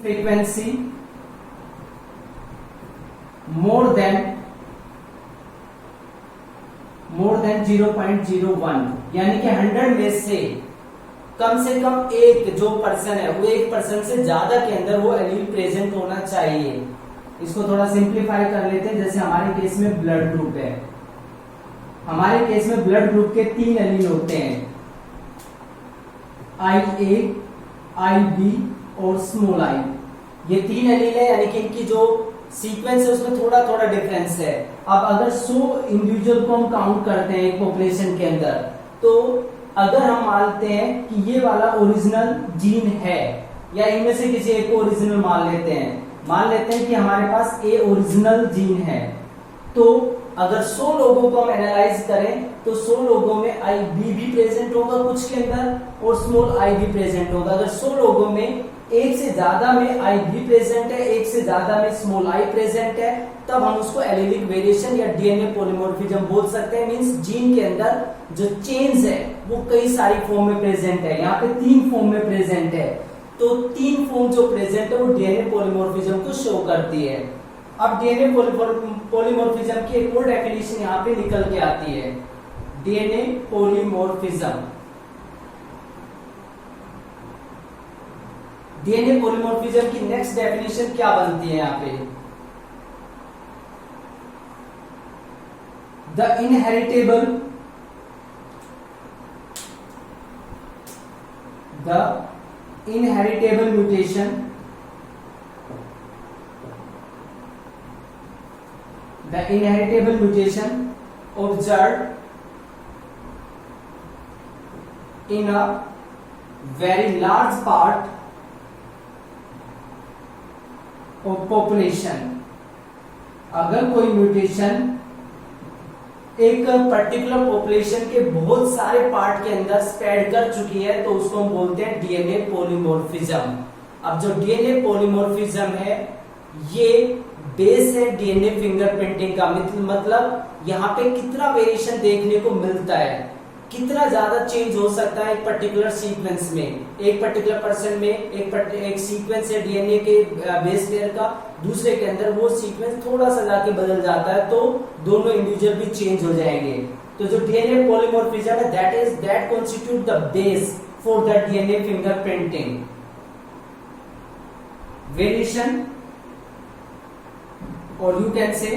Frequency more than 0.01, यानी कि 100 में से कम एक जो पर्सन है वो 1% से ज्यादा के अंदर वो एलील प्रेजेंट होना चाहिए। इसको थोड़ा सिंप्लीफाई कर लेते हैं। जैसे हमारे केस में ब्लड ग्रुप है, हमारे केस में ब्लड ग्रुप के 3 एलील होते हैं, IA, IB और स्मॉल आई। ये 3 एलील है, यानी कि इनकी जो सीक्वेंस है उसमें थोड़ा थोड़ा डिफरेंस है। अब अगर 100 इंडिविजुअल को हम काउंट करते हैं एक पॉपुलेशन के अंदर, तो अगर हम मानते हैं कि ये वाला ओरिजिनल जीन है, या इनमें से किसी एक को ओरिजिनल मान लेते हैं कि हमारे पास ए ओरिजिनल जीन है, तो अगर 100 लोगों को हम एनालाइज करें तो 100 लोगों में IB भी प्रेजेंट होगा कुछ के अंदर और स्मॉल आई भी प्रेजेंट होगा। अगर 100 लोगों में एक से ज्यादा में IB प्रेजेंट है, एक से ज्यादा में स्मॉल आई प्रेजेंट है, तब हम उसको एलीलिक वेरिएशन या डीएनए पॉलीमॉर्फिज्म बोल सकते हैं। मींस जीन के अंदर जो चेंज है वो कई सारी फॉर्म में प्रेजेंट है। यहाँ पे 3 फॉर्म में प्रेजेंट है, तो 3 फॉर्म जो प्रेजेंट है वो डीएनए पॉलीमॉर्फिज्म को शो करती है। अब डीएनए पॉलीमॉर्फिज्म की एक और डेफिनेशन यहाँ पे निकल के आती है, डीएनए पॉलीमॉर्फिज्म। डीएनए पॉलीमॉर्फिज्म की नेक्स्ट डेफिनेशन क्या बनती है यहाँ पे, the inheritable mutation observed in a very large part of population। अगर कोई म्यूटेशन एक पर्टिकुलर पॉपुलेशन के बहुत सारे पार्ट के अंदर स्प्रेड कर चुकी है, तो उसको हम बोलते हैं डीएनए पॉलीमॉर्फिज्म। अब जो डीएनए पॉलीमॉर्फिज्म है ये बेस है डीएनए फिंगरप्रिंटिंग का। मतलब यहाँ पे कितना वेरिएशन देखने को मिलता है, कितना ज्यादा चेंज हो सकता है एक पर्टिकुलर सीक्वेंस में। एक पर्टिकुलर पर्सन में एक सीक्वेंस है डीएनए के बेस पेयर का, दूसरे के अंदर वो सीक्वेंस थोड़ा सा जाके बदल जाता है, तो दोनों इंडिविजुअल भी चेंज हो जाएंगे। तो जो डीएनए पॉलीमॉर्फिज्म है that constitute the base for the DNA fingerprinting variation, or you can say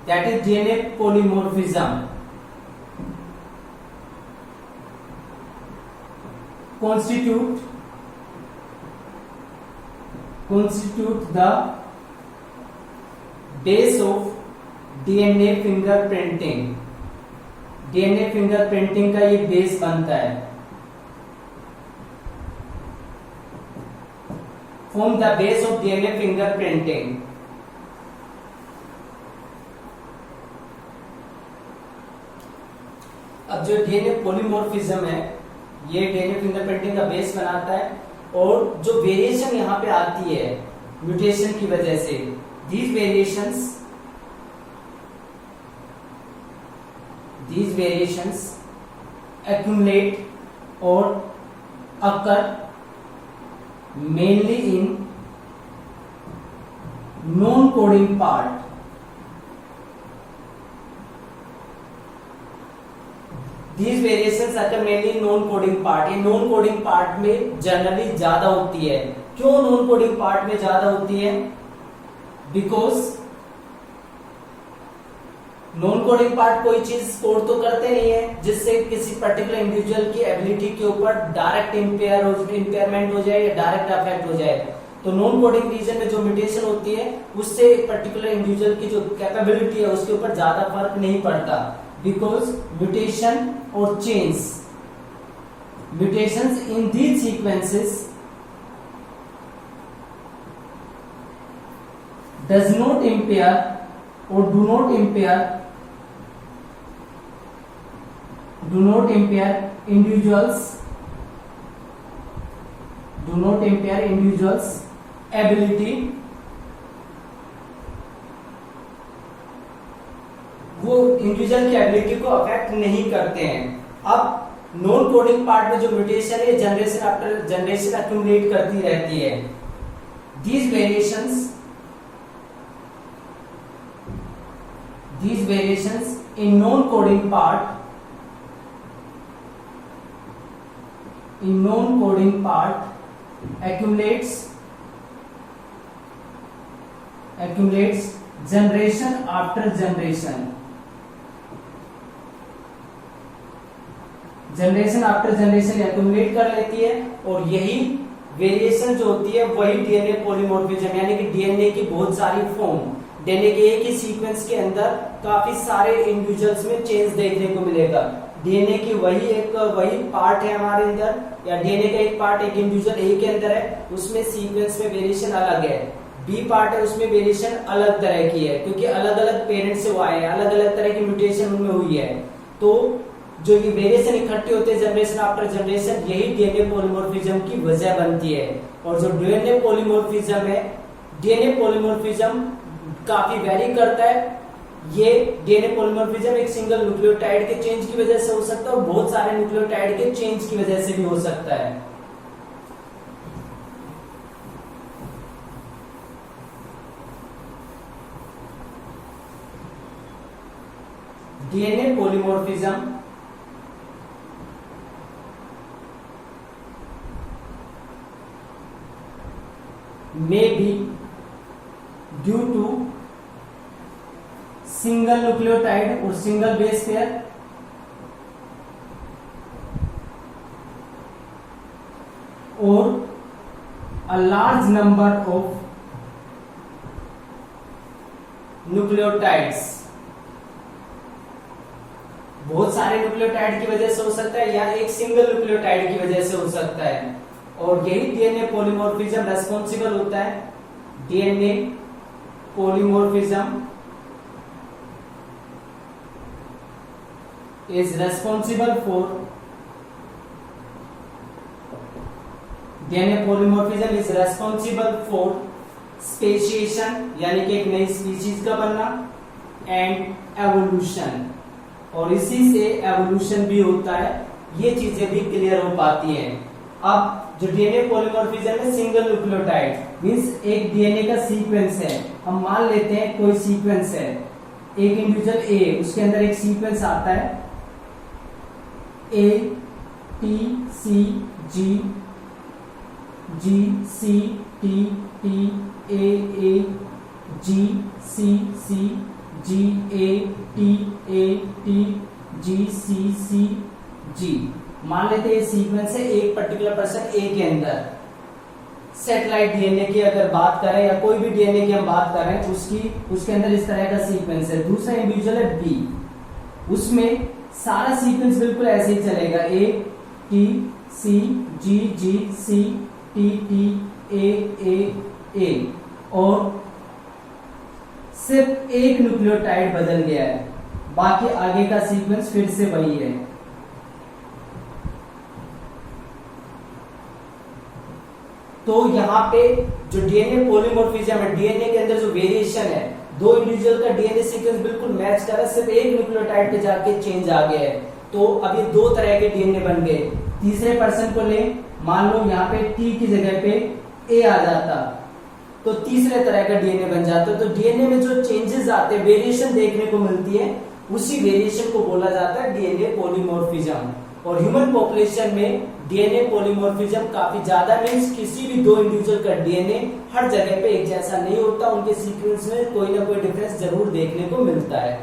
that is DNA polymorphism constitute the base of DNA fingerprinting। DNA fingerprinting का ये बेस बनता है, form the base of DNA fingerprinting। अब जो DNA polymorphism है ये DNA fingerprinting का base बनाता है, और जो वेरिएशन यहाँ पे आती है म्यूटेशन की वजह से, these variations accumulate or occur mainly in non-coding part। These variations occur mainly in non-coding part। ये non-coding part में जनरली ज्यादा होती है। क्यों non-coding part में ज्यादा होती है? Because non-coding part कोई चीज कोड तो करते नहीं है जिससे किसी पर्टिकुलर इंडिविजुअल की एबिलिटी के ऊपर डायरेक्ट इम्पेयरमेंट हो जाए या डायरेक्ट अफेक्ट हो जाए। तो नॉन कोडिंग रीजन में जो म्यूटेशन होती है उससे एक पर्टिकुलर इंडिविजुअल की जो कैपेबिलिटी है उसके ऊपर ज्यादा फर्क नहीं पड़ता। बिकॉज म्यूटेशन और mutations in these sequences does not impair or do not impair individuals ability, वो इंडिविजुअल की एबिलिटी को अफेक्ट नहीं करते हैं। अब नॉन कोडिंग पार्ट में जो म्यूटेशन है जनरेशन आफ्टर जनरेशन एक्यूमुलेट करती रहती है। these variations in non-coding part accumulates generation after generation accumulate कर लेती है, और यही वेरिएशन जो होती है वही डीएनए पॉलीमॉर्फिज्म, यानी कि डीएनए की बहुत सारी फॉर्म, डीएनए के एक ही सीक्वेंस के अंदर काफी सारे इंडिविजुअल्स में चेंज देखने को मिलेगा। डीएनए की वही पार्ट है हमारे अंदर, या डीएनए का एक पार्ट एक इंडिविजुअल ए के अंदर है, उसमें सीक्वेंस में वेरिएशन अलग है। बी पार्ट है, उसमें वेरिएशन अलग तरह की है, क्योंकि अलग अलग पेरेंट से वो आए हैं, अलग अलग तरह की म्यूटेशन उनमें हुई है। तो जो ये वेरिएशन इकट्ठे होते हैं जनरेशन आफ्टर जनरेशन, यही डीएनए पॉलीमॉर्फिज्म की वजह बनती है। और जो डीएनए पॉलीमॉर्फिज्म काफी वेरी करता है। ये डीएनए पॉलीमॉर्फिज्म एक सिंगल न्यूक्लियोटाइड के चेंज की वजह से हो सकता है, और बहुत सारे न्यूक्लियोटाइड के चेंज की वजह से भी हो सकता है। DNA polymorphism may be due to single nucleotide or single base pair or a large number of nucleotides। बहुत सारे न्यूक्लियोटाइड की वजह से हो सकता है, या एक सिंगल न्यूक्लियोटाइड की वजह से हो सकता है। और यही डीएनए पॉलीमॉर्फिज्म रेस्पॉन्सिबल होता है। DNA polymorphism is responsible for speciation, यानी कि एक नई स्पीशीज का बनना, एंड एवोल्यूशन, और इसी से एवोल्यूशन भी होता है। ये चीजें भी क्लियर हो पाती हैं। अब जो डीएनए पॉलीमॉर्फिज्म है सिंगल न्यूक्लियोटाइड मींस एक डीएनए का सीक्वेंस है। हम मान लेते हैं कोई सीक्वेंस है, एक इंडिविजुअल ए, उसके अंदर एक सीक्वेंस आता है A T C G, G C T T, A G C C, G A T T, G C C G. मान लेते हैं सीक्वेंस है एक पर्टिकुलर पर्सन ए के अंदर। सैटेलाइट डीएनए की अगर बात करें, या कोई भी डीएनए की हम बात करें, उसके अंदर इस तरह का सीक्वेंस है। दूसरा इंडिविजुअल है बी, उसमें सारा सीक्वेंस बिल्कुल ऐसे ही चलेगा, A T C G, G C T T, A, और सिर्फ एक न्यूक्लियोटाइड बदल गया है, बाकी आगे का सीक्वेंस फिर से वही है। तो यहाँ पे जो डीएनए पॉलीमॉर्फिज्म है, डीएनए के अंदर जो वेरिएशन है, दो इंडिविजुअल का डीएनए सीक्वेंस बिल्कुल मैच कर रहा है, सिर्फ एक न्यूक्लियोटाइड पे जाके चेंज आ गया है। तो अब ये दो तरह के डीएनए बन गए। तीसरे पर्सन को ले, मान लो यहाँ पे टी की जगह पे ए आ जाता, तो तीसरे तरह का डीएनए बन जाता। तो डीएनए में जो चेंजेस आते हैं, वेरिएशन देखने को मिलती है, उसी वेरिएशन को बोला जाता है डीएनए पॉलीमॉर्फिज्म। और ह्यूमन पॉपुलेशन में डीएनए पॉलीमॉर्फिज्म काफी ज्यादा मींस किसी भी दो इंडिविजुअल का डीएनए हर जगह पे एक जैसा नहीं होता, उनके सीक्वेंस में कोई ना कोई डिफरेंस जरूर देखने को मिलता है।